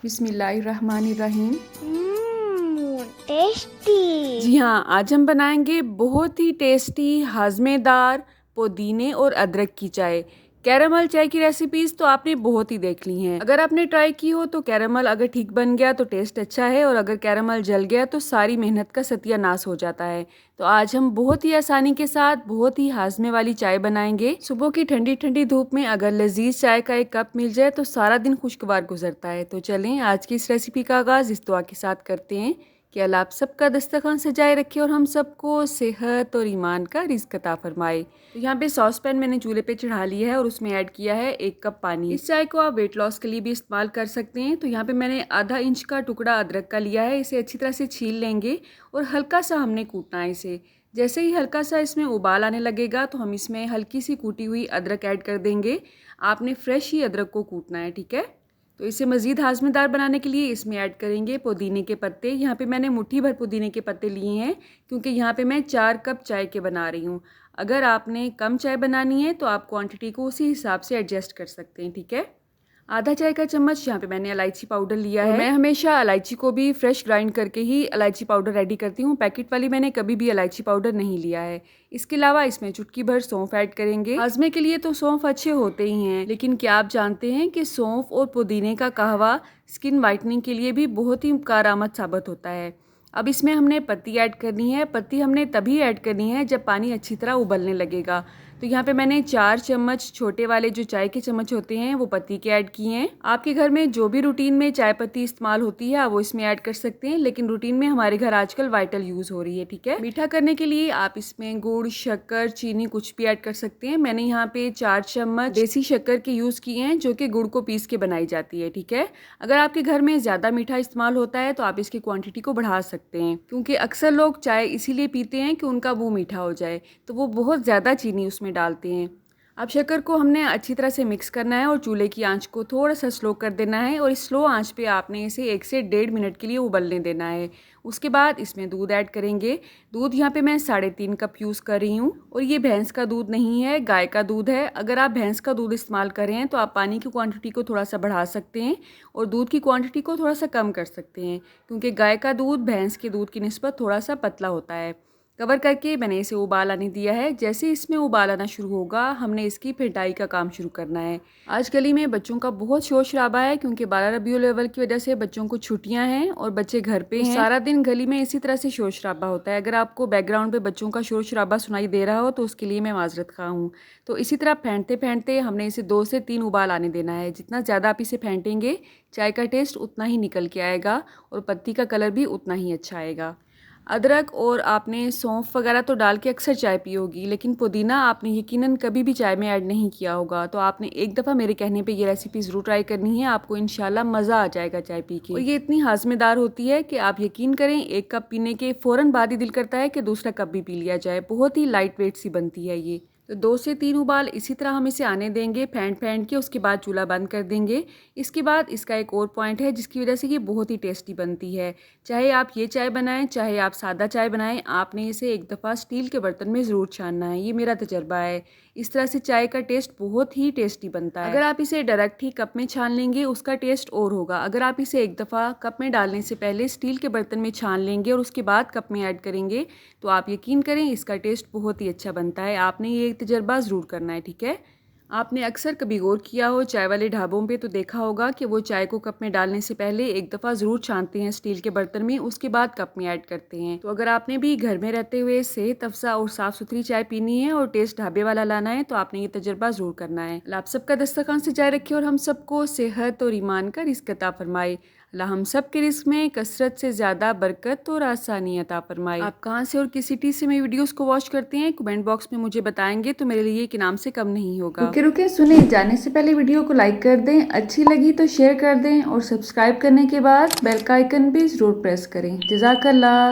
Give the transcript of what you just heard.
बिस्मिल्लाहिर्रहमानिर्रहीम। टेस्टी। जी हाँ, आज हम बनाएंगे बहुत ही टेस्टी हाजमेदार पुदीने और अदरक की चाय। कैरामल चाय की रेसिपीज तो आपने बहुत ही देख ली हैं। अगर आपने ट्राई की हो तो कैरामल अगर ठीक बन गया तो टेस्ट अच्छा है, और अगर कैरामल जल गया तो सारी मेहनत का सत्यानाश हो जाता है। तो आज हम बहुत ही आसानी के साथ बहुत ही हाजमे वाली चाय बनाएंगे। सुबह की ठंडी ठंडी धूप में अगर लजीज चाय का एक कप मिल जाए तो सारा दिन खुशगवार गुजरता है। तो चलें आज की इस रेसिपी का आगाज इस दुआ के साथ करते हैं कि अल्लाह आप सबका दस्तरखान सजाए रखे और हम सबको सेहत और ईमान का रिज़्क अता फरमाए। तो यहाँ पे सॉस पैन मैंने चूल्हे पे चढ़ा लिया है और उसमें ऐड किया है 1 कप पानी। इस चाय को आप वेट लॉस के लिए भी इस्तेमाल कर सकते हैं। तो यहाँ पे मैंने आधा इंच का टुकड़ा अदरक का लिया है। इसे अच्छी तरह से छील लेंगे और हल्का सा हमने कूटना है इसे। जैसे ही हल्का सा इसमें उबाल आने लगेगा तो हम इसमें हल्की सी कूटी हुई अदरक ऐड कर देंगे। आपने फ्रेश ही अदरक को कूटना है, ठीक है। तो इसे मज़ीद हाजमेदार बनाने के लिए इसमें ऐड करेंगे पुदीने के पत्ते। यहाँ पे मैंने मुट्ठी भर पुदीने के पत्ते लिए हैं क्योंकि यहाँ पे मैं 4 कप चाय के बना रही हूँ। अगर आपने कम चाय बनानी है तो आप क्वांटिटी को उसी हिसाब से एडजस्ट कर सकते हैं, ठीक है। आधा चाय का चम्मच यहाँ पे मैंने इलायची पाउडर लिया है। मैं हमेशा इलायची को भी फ्रेश ग्राइंड करके ही इलायची पाउडर रेडी करती हूँ। पैकेट वाली मैंने कभी भी इलायची पाउडर नहीं लिया है। इसके अलावा इसमें चुटकी भर सौंफ ऐड करेंगे। हाजमे के लिए तो सौंफ अच्छे होते ही हैं, लेकिन क्या आप जानते हैं कि सौंफ और पुदीने का कहवा स्किन वाइटनिंग के लिए भी बहुत ही कारआमद साबित होता है। अब इसमें हमने पत्ती ऐड करनी है। पत्ती हमने तभी ऐड करनी है जब पानी अच्छी तरह उबलने लगेगा। तो यहाँ पे मैंने 4 चम्मच छोटे वाले जो चाय के चम्मच होते हैं वो पत्ती के ऐड किए हैं। आपके घर में जो भी रूटीन में चाय पत्ती इस्तेमाल होती है वो इसमें ऐड कर सकते हैं, लेकिन रूटीन में हमारे घर आजकल वाइटल यूज़ हो रही है, ठीक है। मीठा करने के लिए आप इसमें गुड़, शक्कर, चीनी कुछ भी ऐड कर सकते हैं। मैंने यहाँ पे 4 चम्मच देसी शक्कर के यूज़ किए हैं जो कि गुड़ को पीस के बनाई जाती है, ठीक है। अगर आपके घर में ज़्यादा मीठा इस्तेमाल होता है तो आप इसकी क्वांटिटी को बढ़ा सकते हैं, क्योंकि अक्सर लोग चाय इसीलिए पीते हैं कि उनका मुंह मीठा हो जाए, तो वो बहुत ज़्यादा चीनी उसमें डालते हैं। अब शक्कर को हमने अच्छी तरह से मिक्स करना है और चूल्हे की आंच को थोड़ा सा स्लो कर देना है, और इस स्लो आंच पे आपने इसे 1 से 1.5 मिनट के लिए उबलने देना है। उसके बाद इसमें दूध ऐड करेंगे। दूध यहाँ पे मैं 3.5 कप यूज़ कर रही हूँ, और ये भैंस का दूध नहीं है, गाय का दूध है। अगर आप भैंस का दूध इस्तेमाल करें हैं तो आप पानी की क्वांटिटी को थोड़ा सा बढ़ा सकते हैं और दूध की क्वांटिटी को थोड़ा सा कम कर सकते हैं, क्योंकि गाय का दूध भैंस के दूध की निस्बत थोड़ा सा पतला होता है। कवर करके मैंने इसे उबाल आने दिया है। जैसे इसमें उबाल आना शुरू होगा हमने इसकी फेंटाई का काम शुरू करना है। आज गली में बच्चों का बहुत शोर शराबा है, क्योंकि 12 रबीउल अव्वल की वजह से बच्चों को छुट्टियां हैं और बच्चे घर पे हैं। सारा दिन गली में इसी तरह से शोर शराबा होता है। अगर आपको बैकग्राउंड पे बच्चों का शोर शराबा सुनाई दे रहा हो तो उसके लिए मैं माजरत खा हूँ। तो इसी तरह फेंटते फेंटते हमने इसे 2 से 3 उबाल आने देना है। जितना ज़्यादा आप इसे फेंटेंगे चाय का टेस्ट उतना ही निकल के आएगा और पत्ती का कलर भी उतना ही अच्छा आएगा। अदरक और आपने सौंफ वगैरह तो डाल के अक्सर चाय पी होगी, लेकिन पुदीना आपने यकीनन कभी भी चाय में ऐड नहीं किया होगा। तो आपने एक दफ़ा मेरे कहने पे ये रेसिपी ज़रूर ट्राई करनी है, आपको इंशाल्लाह मज़ा आ जाएगा चाय पी के। और ये इतनी हाजमेदार होती है कि आप यकीन करें 1 कप पीने के फ़ौरन बाद ही दिल करता है कि दूसरा कप भी पी लिया जाए। बहुत ही लाइट वेट सी बनती है ये। तो 2 से 3 उबाल इसी तरह हम इसे आने देंगे फेंट फेंट के। उसके बाद चूल्हा बंद कर देंगे। इसके बाद इसका एक और पॉइंट है जिसकी वजह से ये बहुत ही टेस्टी बनती है। चाहे आप ये चाय बनाएं चाहे आप सादा चाय बनाएं, आपने इसे एक दफ़ा स्टील के बर्तन में ज़रूर छानना है। ये मेरा तजर्बा है। इस तरह से चाय का टेस्ट बहुत ही टेस्टी बनता है। अगर आप इसे डायरेक्ट ही कप में छान लेंगे उसका टेस्ट और होगा। अगर आप इसे एक दफ़ा कप में डालने से पहले स्टील के बर्तन में छान लेंगे और उसके बाद कप में ऐड करेंगे तो आप यकीन करें इसका टेस्ट बहुत ही अच्छा बनता है। आपने ये तजर्बा ज़रूर करना है, ठीक है। आपने अक्सर कभी गौर किया हो चाय वाले ढाबों पे तो देखा होगा कि वो चाय को कप में डालने से पहले एक दफ़ा ज़रूर छानते हैं स्टील के बर्तन में, उसके बाद कप में ऐड करते हैं। तो अगर आपने भी घर में रहते हुए सेहत अफ़ज़ा और साफ़ सुथरी चाय पीनी है और टेस्ट ढाबे वाला लाना है तो आपने ये तजर्बा ज़रूर करना है। अल्लाह आप सबका दस्तरखान सजाए रखे और हम सबको सेहत और ईमान का रिज़्क अता फरमाए। अल्लाह हम सब के रिस्क में कसरत से ज़्यादा बरकत और आसानी अता फरमाए। आप कहाँ से और किस सिटी से मेरी वीडियोस को वॉच करते हैं कमेंट बॉक्स में मुझे बताएंगे तो मेरे लिए एक इनाम से कम नहीं होगा। रुके रुके सुने, जाने से पहले वीडियो को लाइक कर दें, अच्छी लगी तो शेयर कर दें और सब्सक्राइब करने के बाद बेल का आइकन भी ज़रूर प्रेस करें। जज़ाकल्लाह।